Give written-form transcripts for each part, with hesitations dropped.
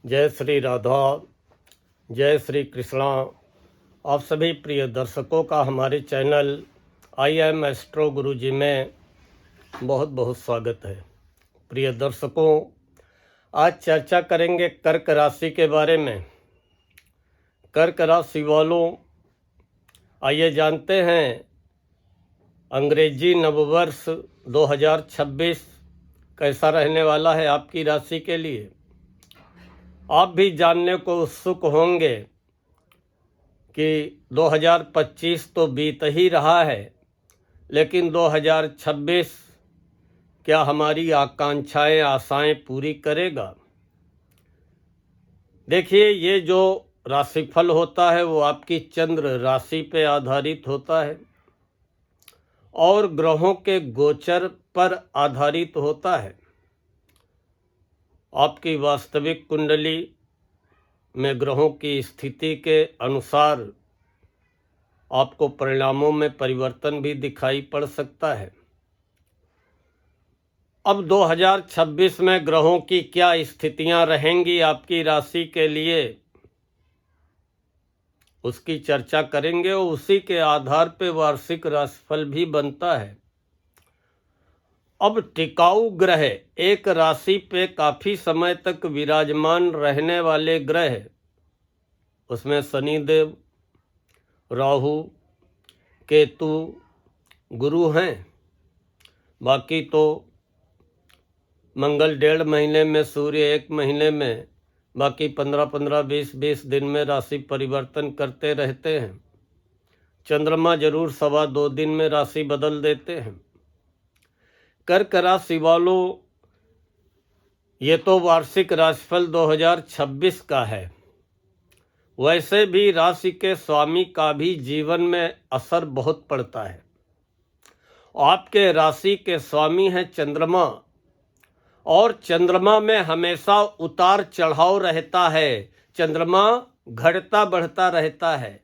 जय श्री राधा, जय श्री कृष्णा। आप सभी प्रिय दर्शकों का हमारे चैनल आई एम एस्ट्रो गुरुजी में बहुत बहुत स्वागत है। प्रिय दर्शकों, आज चर्चा करेंगे कर्क राशि के बारे में। कर्क राशि वालों, आइए जानते हैं अंग्रेजी नववर्ष 2026 कैसा रहने वाला है आपकी राशि के लिए। आप भी जानने को उत्सुक होंगे कि 2025 तो बीत ही रहा है, लेकिन 2026 क्या हमारी आकांक्षाएं, आशाएं पूरी करेगा। देखिए, ये जो राशिफल होता है वो आपकी चंद्र राशि पे आधारित होता है और ग्रहों के गोचर पर आधारित होता है। आपकी वास्तविक कुंडली में ग्रहों की स्थिति के अनुसार आपको परिणामों में परिवर्तन भी दिखाई पड़ सकता है। अब 2026 में ग्रहों की क्या स्थितियां रहेंगी आपकी राशि के लिए, उसकी चर्चा करेंगे और उसी के आधार पर वार्षिक राशिफल भी बनता है। अब टिकाऊ ग्रह एक राशि पे काफी समय तक विराजमान रहने वाले ग्रह, उसमें शनिदेव, राहु, केतु, गुरु हैं। बाकी तो मंगल 1.5 महीने में, सूर्य 1 महीने में, बाकी 15-15, 20-20 दिन में राशि परिवर्तन करते रहते हैं। चंद्रमा जरूर 2.25 दिन में राशि बदल देते हैं। कर्क राशि वालों, ये तो वार्षिक राशिफल 2026 का है। वैसे भी राशि के स्वामी का भी जीवन में असर बहुत पड़ता है। आपके राशि के स्वामी है चंद्रमा, और चंद्रमा में हमेशा उतार चढ़ाव रहता है। चंद्रमा घटता बढ़ता रहता है।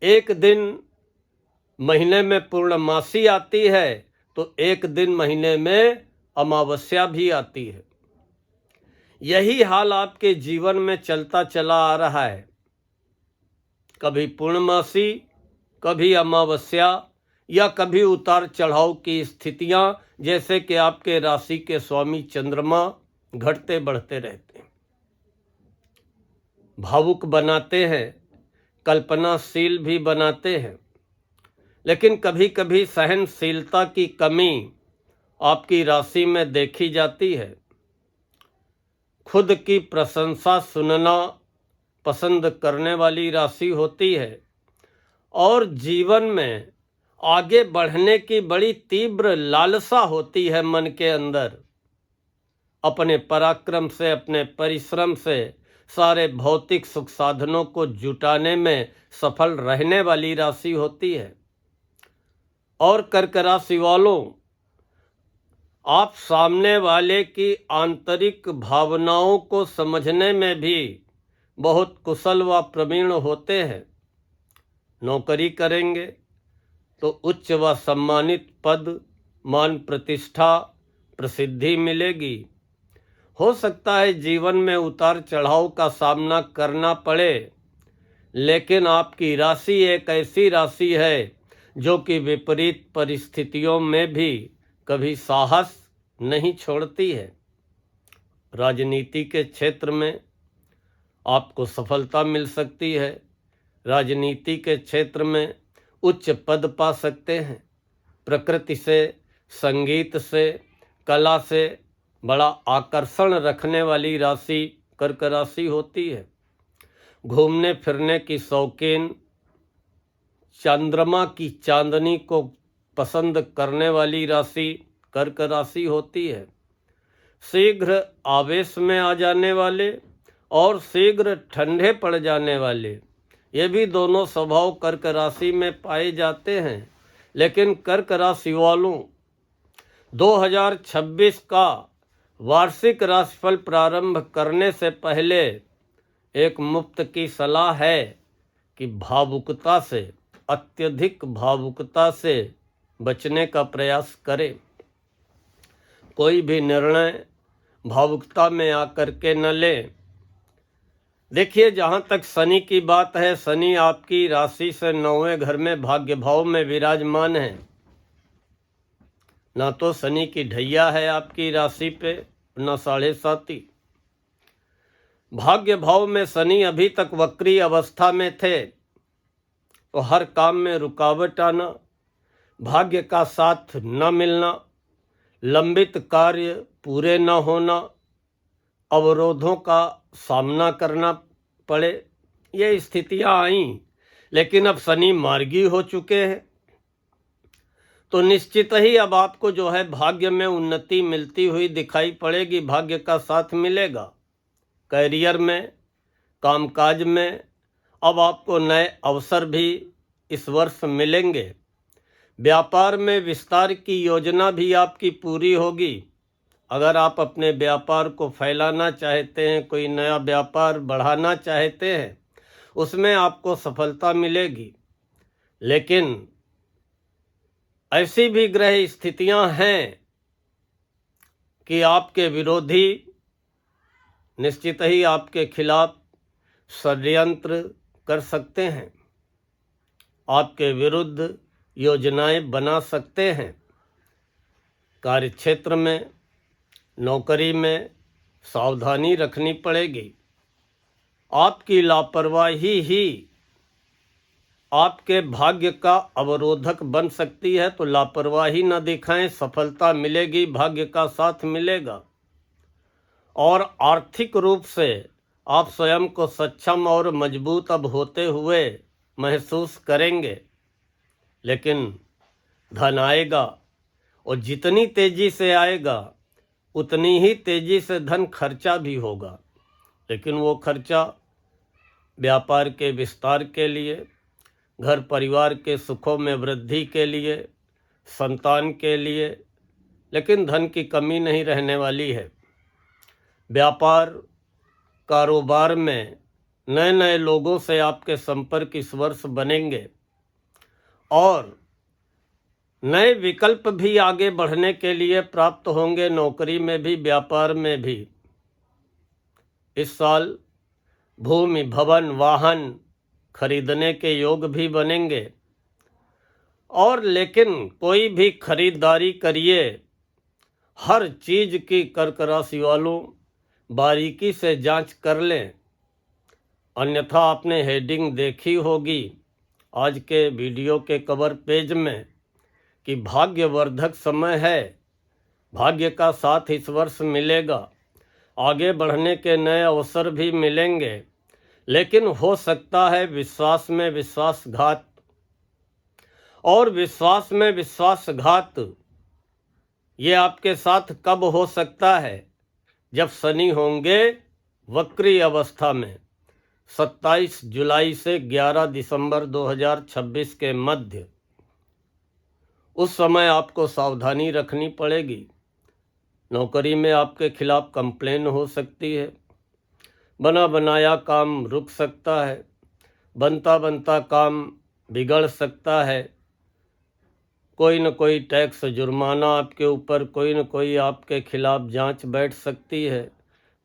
एक दिन महीने में पूर्णमासी आती है तो एक दिन महीने में अमावस्या भी आती है। यही हाल आपके जीवन में चलता चला आ रहा है। कभी पूर्णमासी, कभी अमावस्या, या कभी उतार चढ़ाव की स्थितियां, जैसे कि आपके राशि के स्वामी चंद्रमा घटते बढ़ते रहते हैं। भावुक बनाते हैं, कल्पनाशील भी बनाते हैं, लेकिन कभी कभी सहनशीलता की कमी आपकी राशि में देखी जाती है। खुद की प्रशंसा सुनना पसंद करने वाली राशि होती है और जीवन में आगे बढ़ने की बड़ी तीव्र लालसा होती है मन के अंदर। अपने पराक्रम से, अपने परिश्रम से सारे भौतिक सुख साधनों को जुटाने में सफल रहने वाली राशि होती है। और कर्क राशि वालों, आप सामने वाले की आंतरिक भावनाओं को समझने में भी बहुत कुशल व प्रवीण होते हैं। नौकरी करेंगे तो उच्च व सम्मानित पद, मान, प्रतिष्ठा, प्रसिद्धि मिलेगी। हो सकता है जीवन में उतार चढ़ाव का सामना करना पड़े, लेकिन आपकी राशि एक ऐसी राशि है जो कि विपरीत परिस्थितियों में भी कभी साहस नहीं छोड़ती है। राजनीति के क्षेत्र में आपको सफलता मिल सकती है। राजनीति के क्षेत्र में उच्च पद पा सकते हैं। प्रकृति से, संगीत से, कला से बड़ा आकर्षण रखने वाली राशि कर्क राशि होती है। घूमने फिरने की शौकीन, चंद्रमा की चांदनी को पसंद करने वाली राशि कर्क राशि होती है। शीघ्र आवेश में आ जाने वाले और शीघ्र ठंडे पड़ जाने वाले, ये भी दोनों स्वभाव कर्क राशि में पाए जाते हैं। लेकिन कर्क राशि वालों, 2026 का वार्षिक राशिफल प्रारंभ करने से पहले एक मुफ्त की सलाह है कि भावुकता से, अत्यधिक भावुकता से बचने का प्रयास करें। कोई भी निर्णय भावुकता में आकर के न लें। देखिए, जहाँ तक शनि की बात है, शनि आपकी राशि से 9वें घर में भाग्य भाव में विराजमान है। ना तो शनि की ढैया है आपकी राशि पे, ना 7.5। भाग्य भाव में शनि अभी तक वक्री अवस्था में थे, तो हर काम में रुकावट आना, भाग्य का साथ न मिलना, लंबित कार्य पूरे न होना, अवरोधों का सामना करना पड़े, ये स्थितियां आईं। लेकिन अब शनि मार्गी हो चुके हैं, तो निश्चित ही अब आपको जो है भाग्य में उन्नति मिलती हुई दिखाई पड़ेगी, भाग्य का साथ मिलेगा। कैरियर में, कामकाज में अब आपको नए अवसर भी इस वर्ष मिलेंगे। व्यापार में विस्तार की योजना भी आपकी पूरी होगी। अगर आप अपने व्यापार को फैलाना चाहते हैं, कोई नया व्यापार बढ़ाना चाहते हैं, उसमें आपको सफलता मिलेगी। लेकिन ऐसी भी ग्रह स्थितियां हैं कि आपके विरोधी निश्चित ही आपके खिलाफ षड्यंत्र कर सकते हैं, आपके विरुद्ध योजनाएं बना सकते हैं। कार्यक्षेत्र में, नौकरी में सावधानी रखनी पड़ेगी। आपकी लापरवाही ही आपके भाग्य का अवरोधक बन सकती है, तो लापरवाही न दिखाएं, सफलता मिलेगी, भाग्य का साथ मिलेगा। और आर्थिक रूप से आप स्वयं को सक्षम और मजबूत अब होते हुए महसूस करेंगे। लेकिन धन आएगा, और जितनी तेजी से आएगा उतनी ही तेजी से धन खर्चा भी होगा। लेकिन वो खर्चा व्यापार के विस्तार के लिए, घर परिवार के सुखों में वृद्धि के लिए, संतान के लिए, लेकिन धन की कमी नहीं रहने वाली है। व्यापार कारोबार में नए नए लोगों से आपके संपर्क इस वर्ष बनेंगे, और नए विकल्प भी आगे बढ़ने के लिए प्राप्त होंगे, नौकरी में भी, व्यापार में भी। इस साल भूमि, भवन, वाहन खरीदने के योग भी बनेंगे। और लेकिन कोई भी खरीदारी करिए, हर चीज की कर्क राशि वालों बारीकी से जांच कर लें। अन्यथा आपने हेडिंग देखी होगी आज के वीडियो के कवर पेज में कि भाग्यवर्धक समय है, भाग्य का साथ इस वर्ष मिलेगा, आगे बढ़ने के नए अवसर भी मिलेंगे। लेकिन हो सकता है विश्वास में विश्वासघात, और विश्वास में विश्वासघात ये आपके साथ कब हो सकता है? जब शनि होंगे वक्री अवस्था में, 27 जुलाई से 11 दिसंबर 2026 के मध्य। उस समय आपको सावधानी रखनी पड़ेगी। नौकरी में आपके खिलाफ कंप्लेन हो सकती है, बना बनाया काम रुक सकता है, बनता बनता काम बिगड़ सकता है, कोई न कोई टैक्स जुर्माना आपके ऊपर, कोई न कोई आपके खिलाफ जांच बैठ सकती है।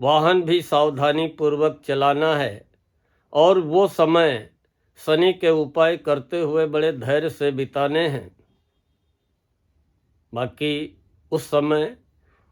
वाहन भी सावधानी पूर्वक चलाना है, और वो समय शनि के उपाय करते हुए बड़े धैर्य से बिताने हैं। बाकी उस समय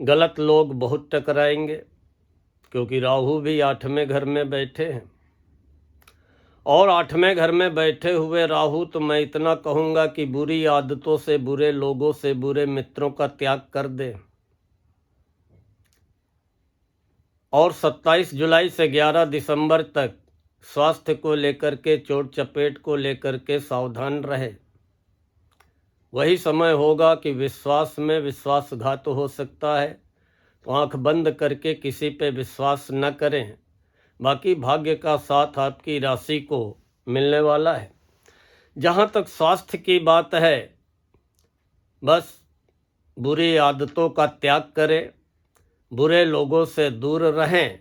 गलत लोग बहुत टकराएंगे, क्योंकि राहु भी 8वें घर में बैठे हैं। और 8वें घर में बैठे हुए राहु, तो मैं इतना कहूँगा कि बुरी आदतों से, बुरे लोगों से, बुरे मित्रों का त्याग कर दे। और 27 जुलाई से 11 दिसंबर तक स्वास्थ्य को लेकर के, चोट चपेट को लेकर के सावधान रहे। वही समय होगा कि विश्वास में विश्वासघात हो सकता है, तो आंख बंद करके किसी पे विश्वास न करें। बाकी भाग्य का साथ आपकी राशि को मिलने वाला है। जहाँ तक स्वास्थ्य की बात है, बस बुरी आदतों का त्याग करें, बुरे लोगों से दूर रहें।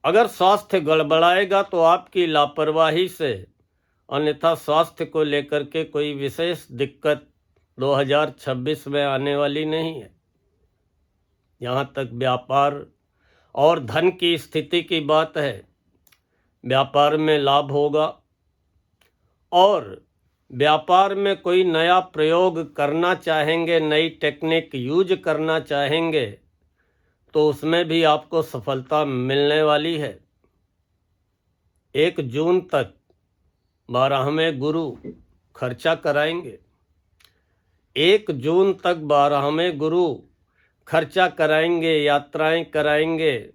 अगर स्वास्थ्य गड़बड़ाएगा तो आपकी लापरवाही से, अन्यथा स्वास्थ्य को लेकर के कोई विशेष दिक्कत 2026 में आने वाली नहीं है। यहाँ तक व्यापार और धन की स्थिति की बात है, व्यापार में लाभ होगा। और व्यापार में कोई नया प्रयोग करना चाहेंगे, नई टेक्निक यूज करना चाहेंगे, तो उसमें भी आपको सफलता मिलने वाली है। 1 जून तक 12वें गुरु खर्चा कराएंगे। 1 जून तक 12वें गुरु खर्चा कराएंगे, यात्राएं कराएंगे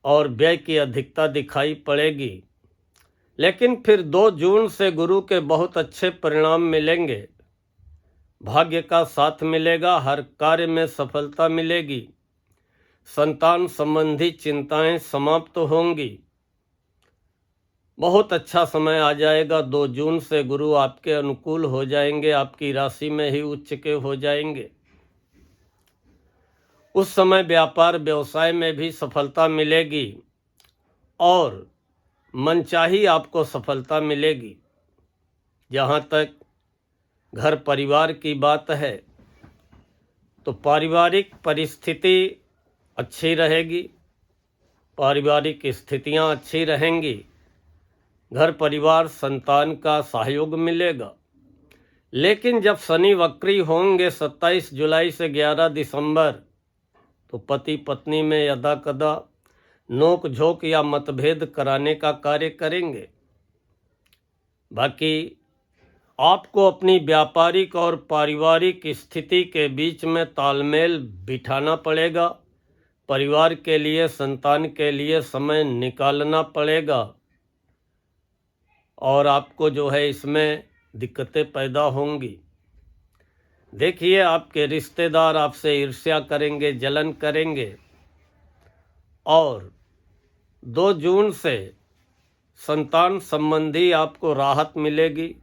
और व्यय की अधिकता दिखाई पड़ेगी। लेकिन फिर 2 जून से गुरु के बहुत अच्छे परिणाम मिलेंगे। भाग्य का साथ मिलेगा, हर कार्य में सफलता मिलेगी, संतान संबंधी चिंताएं समाप्त होंगी। बहुत अच्छा समय आ जाएगा। 2 जून से गुरु आपके अनुकूल हो जाएंगे, आपकी राशि में ही उच्च के हो जाएंगे। उस समय व्यापार व्यवसाय में भी सफलता मिलेगी और मनचाही आपको सफलता मिलेगी। जहाँ तक घर परिवार की बात है तो पारिवारिक परिस्थिति अच्छी रहेगी, पारिवारिक स्थितियाँ अच्छी रहेंगी, घर परिवार संतान का सहयोग मिलेगा। लेकिन जब शनि वक्री होंगे 27 जुलाई से 11 दिसंबर, तो पति पत्नी में यदा कदा नोक झोंक या मतभेद कराने का कार्य करेंगे। बाकी आपको अपनी व्यापारिक और पारिवारिक स्थिति के बीच में तालमेल बिठाना पड़ेगा। परिवार के लिए, संतान के लिए समय निकालना पड़ेगा और आपको जो है इसमें दिक्कतें पैदा होंगी। देखिए, आपके रिश्तेदार आपसे ईर्ष्या करेंगे, जलन करेंगे। और 2 जून से संतान संबंधी आपको राहत मिलेगी।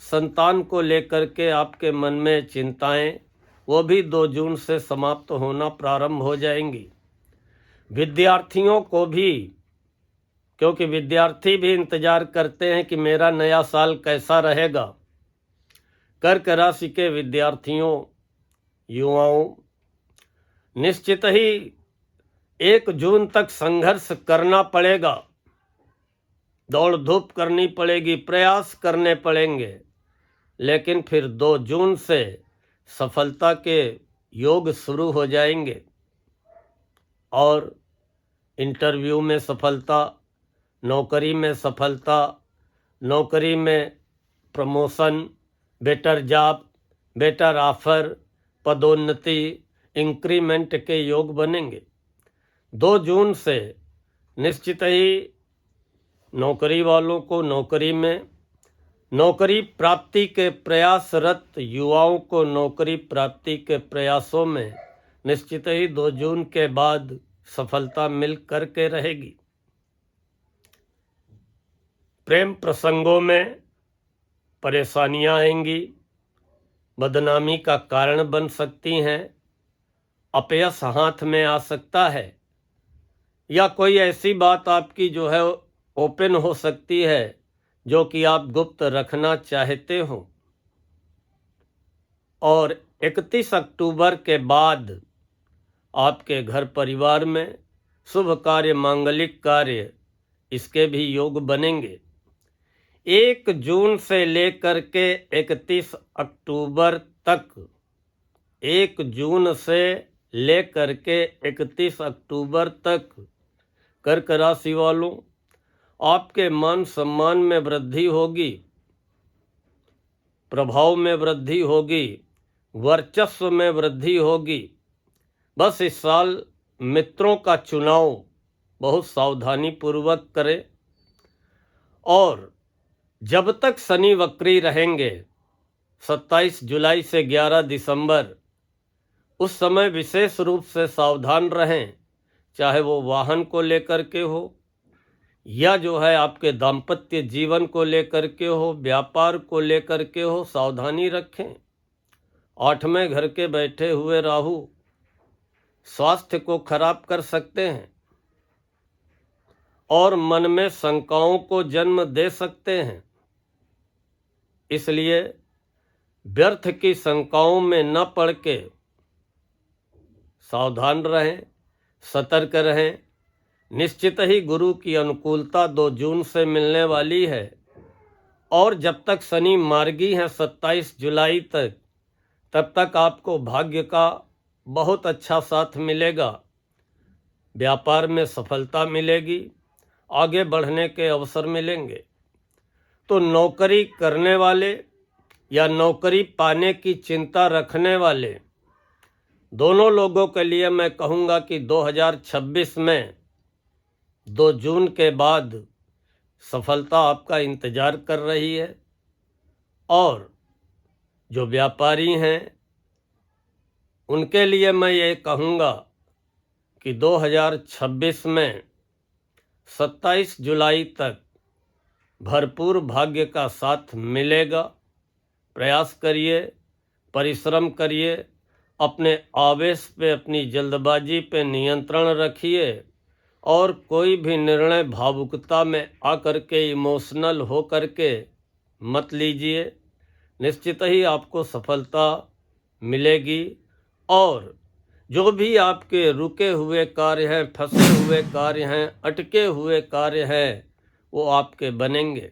संतान को लेकर के आपके मन में चिंताएं, वो भी 2 जून से समाप्त होना प्रारंभ हो जाएंगी। विद्यार्थियों को भी, क्योंकि विद्यार्थी भी इंतजार करते हैं कि मेरा नया साल कैसा रहेगा। कर्क राशि के विद्यार्थियों, युवाओं, निश्चित ही 1 जून तक संघर्ष करना पड़ेगा, दौड़ धूप करनी पड़ेगी, प्रयास करने पड़ेंगे। लेकिन फिर 2 जून से सफलता के योग शुरू हो जाएंगे और इंटरव्यू में सफलता, नौकरी में सफलता, नौकरी में promotion, better job, better offer, पदोन्नति, इंक्रीमेंट के योग बनेंगे। 2 जून से निश्चित ही नौकरी वालों को नौकरी में, नौकरी प्राप्ति के प्रयासरत युवाओं को नौकरी प्राप्ति के प्रयासों में निश्चित ही 2 जून के बाद सफलता मिल करके रहेगी। प्रेम प्रसंगों में परेशानियां आएंगी, बदनामी का कारण बन सकती हैं, अपयश हाथ में आ सकता है, या कोई ऐसी बात आपकी जो है ओपन हो सकती है जो कि आप गुप्त रखना चाहते हो। और 31 अक्टूबर के बाद आपके घर परिवार में शुभ कार्य, मांगलिक कार्य, इसके भी योग बनेंगे। 1 जून से लेकर के 31 अक्टूबर तक, 1 जून से लेकर के 31 अक्टूबर तक कर्क राशि वालों, आपके मान सम्मान में वृद्धि होगी, प्रभाव में वृद्धि होगी, वर्चस्व में वृद्धि होगी। बस इस साल मित्रों का चुनाव बहुत सावधानी पूर्वक करें। और जब तक शनि वक्री रहेंगे 27 जुलाई से 11 दिसंबर, उस समय विशेष रूप से सावधान रहें, चाहे वो वाहन को लेकर के हो या जो है आपके दाम्पत्य जीवन को लेकर के हो, व्यापार को लेकर के हो, सावधानी रखें। 8वें घर के बैठे हुए राहु स्वास्थ्य को खराब कर सकते हैं और मन में शंकाओं को जन्म दे सकते हैं। इसलिए व्यर्थ की शंकाओं में न पड़ के सावधान रहें, सतर्क रहें, निश्चित ही गुरु की अनुकूलता 2 जून से मिलने वाली है और जब तक शनि मार्गी है 27 जुलाई तक, तब तक आपको भाग्य का बहुत अच्छा साथ मिलेगा। व्यापार में सफलता मिलेगी, आगे बढ़ने के अवसर मिलेंगे। तो नौकरी करने वाले या नौकरी पाने की चिंता रखने वाले दोनों लोगों के लिए मैं कहूँगा कि 2026 में 2 जून के बाद सफलता आपका इंतज़ार कर रही है। और जो व्यापारी हैं उनके लिए मैं ये कहूँगा कि 2026 में 27 जुलाई तक भरपूर भाग्य का साथ मिलेगा। प्रयास करिए, परिश्रम करिए, अपने आवेश पे, अपनी जल्दबाजी पे नियंत्रण रखिए और कोई भी निर्णय भावुकता में आकर के, इमोशनल हो करके मत लीजिए। निश्चित ही आपको सफलता मिलेगी और जो भी आपके रुके हुए कार्य हैं, फंसे हुए कार्य हैं, अटके हुए कार्य हैं, वो आपके बनेंगे।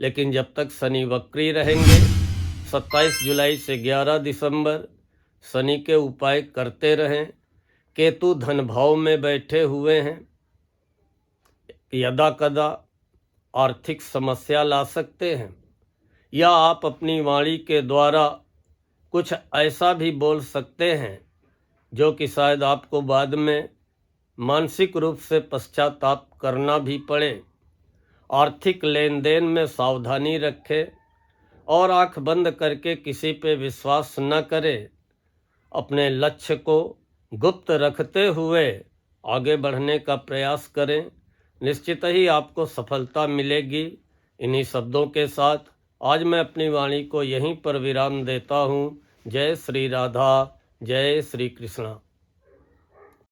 लेकिन जब तक शनि वक्री रहेंगे, 27 जुलाई से 11 दिसंबर शनि के उपाय करते रहें। केतु धन भाव में बैठे हुए हैं, यदा कदा आर्थिक समस्या ला सकते हैं या आप अपनी वाणी के द्वारा कुछ ऐसा भी बोल सकते हैं जो कि शायद आपको बाद में मानसिक रूप से पश्चाताप करना भी पड़े। आर्थिक लेन देन में सावधानी रखें और आंख बंद करके किसी पे विश्वास न करें। अपने लक्ष्य को गुप्त रखते हुए आगे बढ़ने का प्रयास करें। निश्चित ही आपको सफलता मिलेगी। इन्हीं शब्दों के साथ आज मैं अपनी वाणी को यहीं पर विराम देता हूँ। जय श्री राधा, जय श्री कृष्णा।